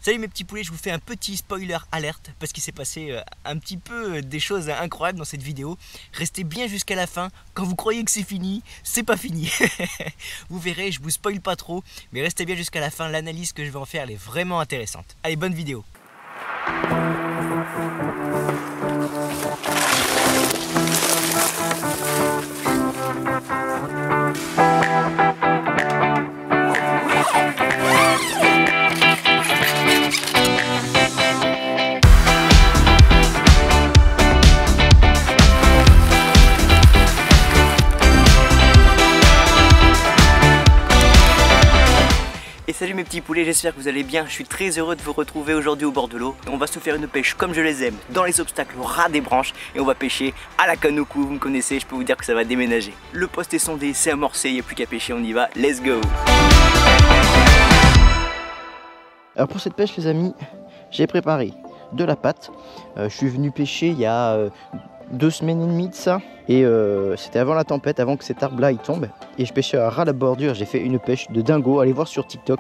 Salut mes petits poulets, je vous fais un petit spoiler alerte parce qu'il s'est passé un petit peu des choses incroyables dans cette vidéo. Restez bien jusqu'à la fin, quand vous croyez que c'est fini, c'est pas fini. Vous verrez, je vous spoil pas trop, mais restez bien jusqu'à la fin, l'analyse que je vais en faire elle est vraiment intéressante. Allez, bonne vidéo. Et salut mes petits poulets, j'espère que vous allez bien. Je suis très heureux de vous retrouver aujourd'hui au bord de l'eau. On va se faire une pêche comme je les aime, dans les obstacles au ras des branches. Et on va pêcher à la canne au cou, vous me connaissez, je peux vous dire que ça va déménager. Le poste est sondé, c'est amorcé, il n'y a plus qu'à pêcher, on y va, let's go. Alors pour cette pêche les amis, j'ai préparé de la pâte. Je suis venu pêcher il y a 2 semaines et demie de ça. Et c'était avant la tempête, avant que cet arbre là il tombe. Et je pêchais à ras la bordure, j'ai fait une pêche de dingo. Allez voir sur TikTok,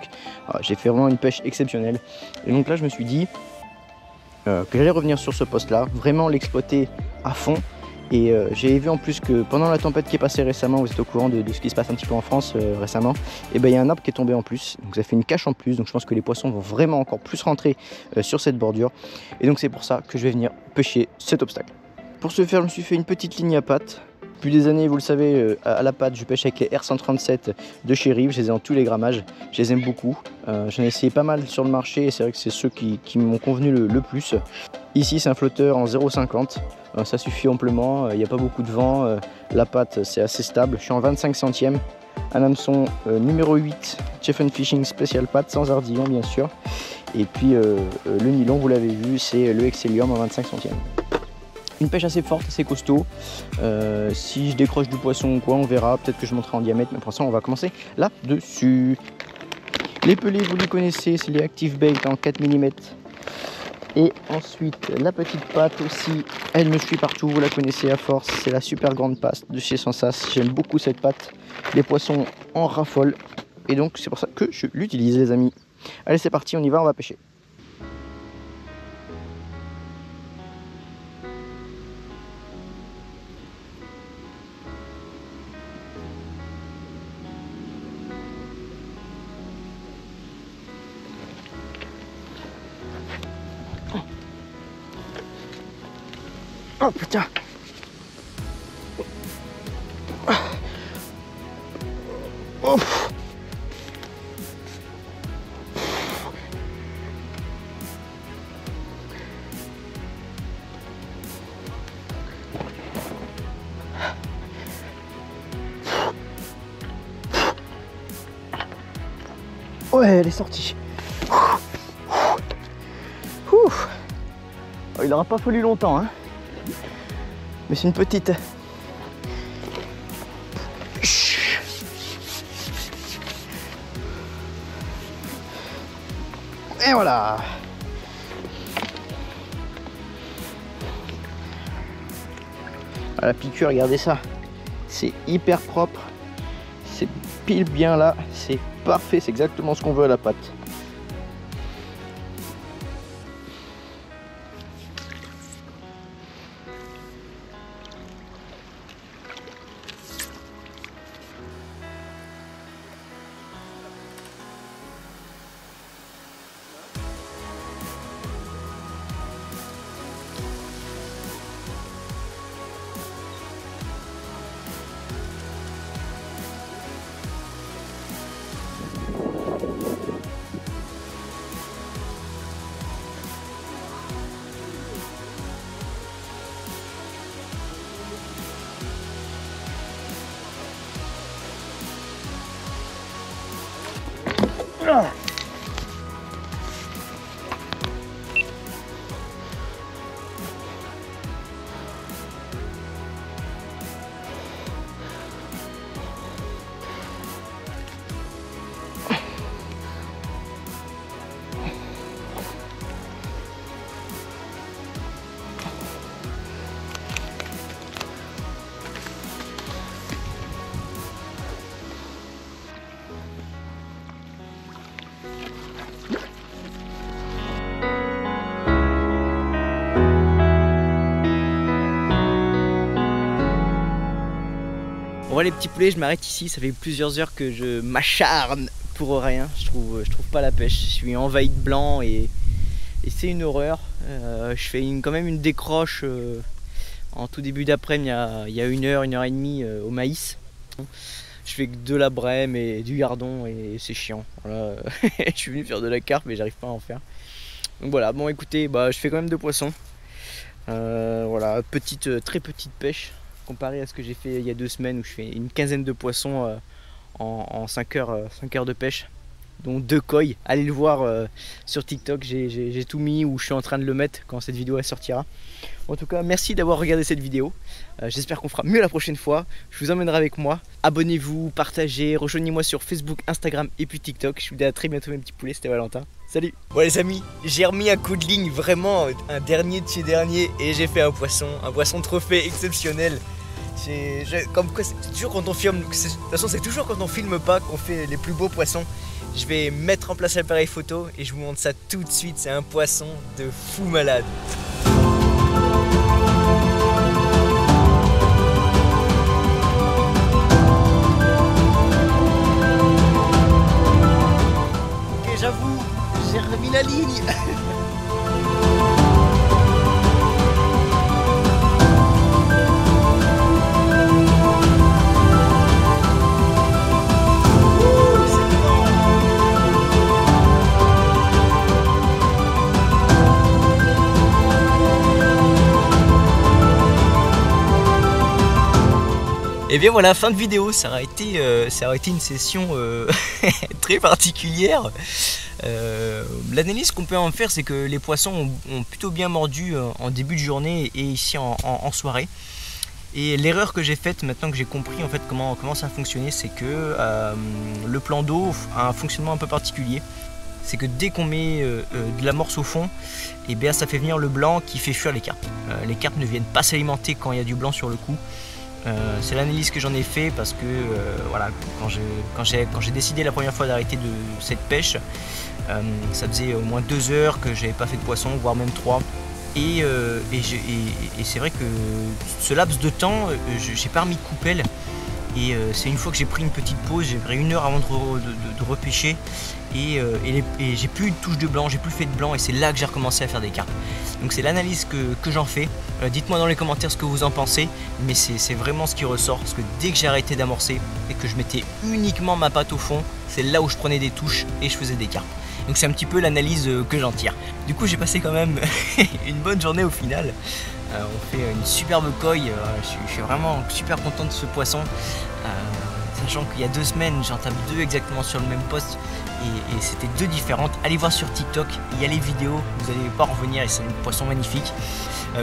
j'ai fait vraiment une pêche exceptionnelle. Et donc là je me suis dit que j'allais revenir sur ce poste là, vraiment l'exploiter à fond. Et j'ai vu en plus que pendant la tempête qui est passée récemment, vous êtes au courant de ce qui se passe un petit peu en France récemment, et ben il y a un arbre qui est tombé en plus, donc ça fait une cache en plus, donc je pense que les poissons vont vraiment encore plus rentrer sur cette bordure. Et donc c'est pour ça que je vais venir pêcher cet obstacle. Pour ce faire, je me suis fait une petite ligne à patte. Depuis des années, vous le savez, à la patte, je pêche avec les R137 de chez Rive. Je les ai en tous les grammages. Je les aime beaucoup. J'en ai essayé pas mal sur le marché et c'est vrai que c'est ceux qui m'ont convenu le plus. Ici, c'est un flotteur en 0,50. Ça suffit amplement. Il n'y a pas beaucoup de vent. La patte, c'est assez stable. Je suis en 25 centièmes. Un hameçon numéro 8, Chef and Fishing Special Patte, sans ardillon bien sûr. Et puis le nylon, vous l'avez vu, c'est le Excellium en 25 centièmes. Une pêche assez forte, assez costaud. Si je décroche du poisson ou quoi, on verra. Peut-être que je monterai en diamètre, mais pour l'instant, on va commencer là-dessus. Les pelés, vous les connaissez, c'est les Active Bait en 4 mm. Et ensuite, la petite patte aussi, elle me suit partout, vous la connaissez à force. C'est la super grande patte de chez Sensas. J'aime beaucoup cette patte. Les poissons en raffolent. Et donc, c'est pour ça que je l'utilise, les amis. Allez, c'est parti, on y va, on va pêcher. Oh putain! Oh. Ouais, elle est sortie. Oh, il n'aura pas fallu longtemps, hein. Mais c'est une petite. Et voilà. Ah, la piqûre, regardez ça. C'est hyper propre. C'est pile bien là. C'est parfait. C'est exactement ce qu'on veut à la pâte. Bon les petits poulets, je m'arrête ici, ça fait plusieurs heures que je m'acharne pour rien, je trouve pas la pêche, je suis envahi de blanc et c'est une horreur. Je fais quand même une décroche en tout début d'après-midi, il y a 1 heure et demie au maïs. Je fais que de la brème et du gardon et c'est chiant. Voilà. Je suis venu faire de la carpe mais j'arrive pas à en faire. Donc voilà, bon écoutez, je fais quand même de poissons. Voilà, très petite pêche comparé à ce que j'ai fait il y a 2 semaines où je fais une quinzaine de poissons en 5 heures de pêche, dont 2 koi. Allez le voir sur TikTok, j'ai tout mis ou je suis en train de le mettre quand cette vidéo elle sortira. En tout cas, merci d'avoir regardé cette vidéo. J'espère qu'on fera mieux la prochaine fois. Je vous emmènerai avec moi. Abonnez-vous, partagez, rejoignez-moi sur Facebook, Instagram et puis TikTok. Je vous dis à très bientôt mes petits poulets, c'était Valentin. Salut. Bon les amis, j'ai remis un coup de ligne, vraiment un dernier de chez dernier, et j'ai fait un poisson trophée exceptionnel. Comme quoi, c'est toujours quand on filme, de toute façon c'est toujours quand on filme pas qu'on fait les plus beaux poissons. Je vais mettre en place l'appareil photo et je vous montre ça tout de suite. C'est un poisson de fou malade. Ok, j'avoue, j'ai remis la ligne. Et bien voilà, fin de vidéo, ça aura été une session très particulière. L'analyse qu'on peut en faire, c'est que les poissons ont plutôt bien mordu en début de journée et ici en soirée. Et l'erreur que j'ai faite maintenant que j'ai compris en fait comment ça fonctionnait, c'est que le plan d'eau a un fonctionnement un peu particulier. C'est que dès qu'on met de l'amorce au fond, et bien ça fait venir le blanc qui fait fuir les carpes. Les carpes ne viennent pas s'alimenter quand il y a du blanc sur le coup. C'est l'analyse que j'en ai fait parce que voilà, quand j'ai décidé la première fois d'arrêter de cette pêche, ça faisait au moins 2 heures que j'avais pas fait de poisson, voire même 3. Et c'est vrai que ce laps de temps, j'ai pas remis de coupelle. Et c'est une fois que j'ai pris une petite pause, j'ai pris 1 heure avant de repêcher. Et j'ai plus eu de touche de blanc, j'ai plus fait de blanc et c'est là que j'ai recommencé à faire des carpes. Donc c'est l'analyse que j'en fais. Dites-moi dans les commentaires ce que vous en pensez, mais c'est vraiment ce qui ressort, parce que dès que j'ai arrêté d'amorcer et que je mettais uniquement ma patte au fond, c'est là où je prenais des touches et je faisais des carpes. Donc c'est un petit peu l'analyse que j'en tire. Du coup j'ai passé quand même une bonne journée au final. On fait une superbe koi, je suis vraiment super content de ce poisson. Sachant qu'il y a 2 semaines j'en tape 2 exactement sur le même poste et c'était 2 différentes. Allez voir sur TikTok, il y a les vidéos, vous n'allez pas en revenir et c'est un poisson magnifique.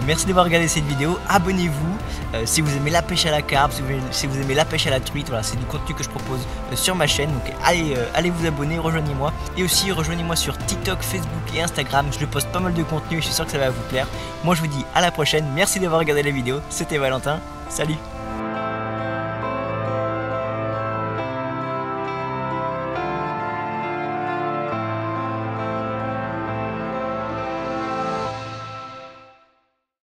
Merci d'avoir regardé cette vidéo, abonnez-vous si vous aimez la pêche à la carpe, si vous aimez la pêche à la truite, voilà, c'est du contenu que je propose sur ma chaîne, donc allez vous abonner, rejoignez-moi. Et aussi rejoignez-moi sur TikTok, Facebook et Instagram, je poste pas mal de contenu et je suis sûr que ça va vous plaire. Moi je vous dis à la prochaine, merci d'avoir regardé la vidéo, c'était Valentin, salut.